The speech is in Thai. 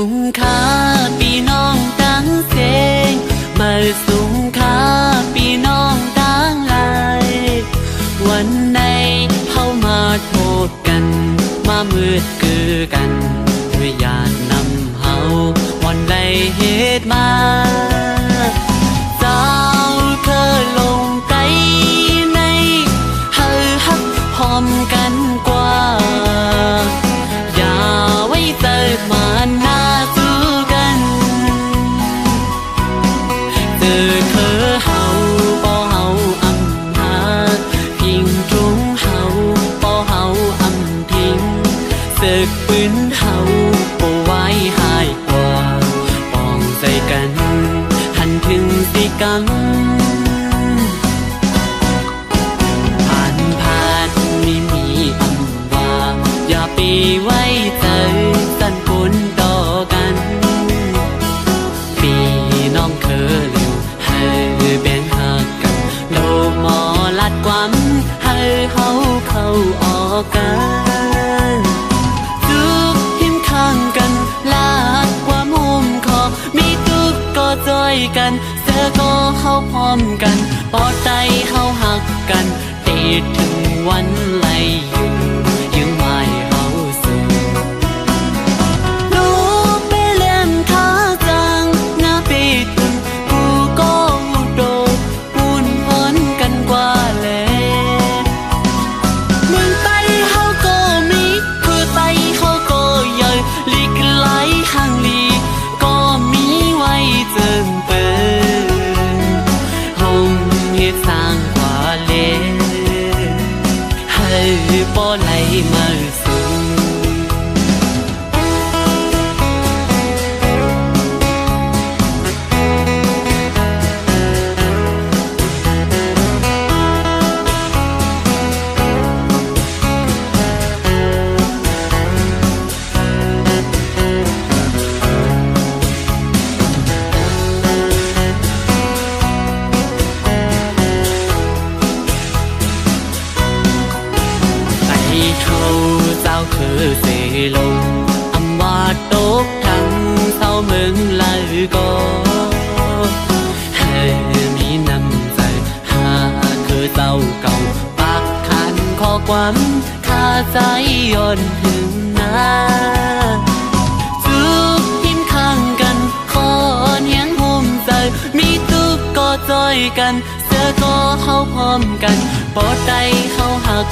สูงค่าพี่น้องตั้งเสียงมาสูงค่าพี่น้องตั้งหลายวันไหนเข้ามาโทษกันมามืดคือกันด้วยญาตินำเฮาวันใดเหตุมาเจ้าเธอลงใจในเฮาฮักพร้อมกันกว่าอย่าไว้เจอมาหน้าสู้กันเจอเธอเฮาบ่เฮาอำหาพิงตรงเฮาบ่เฮาอำทิ้งเสึกปืนเฮาบ่ไว้หายกว่าปองใจกันหันถึงสิกรรมมีอำว่าอย่าไปไว้ใจสั่นผลต่อกันพี่น้องเคยเร็วให้แบ่งหักกันโลกหมอลัดความให้เขาเข้าออกกันทุกทิมข้างกันลาดความหุ้มคอมีทุกก็จอยกันเสือก็เข้าพร้อมกันปอดใจเข้าหักกันติดถึงวันไหลอยู่ยังไม่เขาสู่ลูกไปเล่นท่าจังหน้าปีตุนกูก็อุดมปุ่นพ้นกันกว่าเลยเมืองไต้เขาก็มีคือไต้เขาก็ใหญ่ลีกไหลข้างลีก็มีไว้เจิมเปินห้องเหตุสร้างกว่าเลบ่ไหลมาสู่เจ้าคือเสลงอำว่าตกทั้งเศร้าเมืองลายก็ให้มีน้ำใจหาคือเจ้าเก่าปากขันข้อความข้าใจย้อนถึงหน้าทุกทิมข้างกันขอเนียงห่มใจมีทุกก็จอยกันเสือก็เข้าพร้อมกันปอดใจเข้าหัก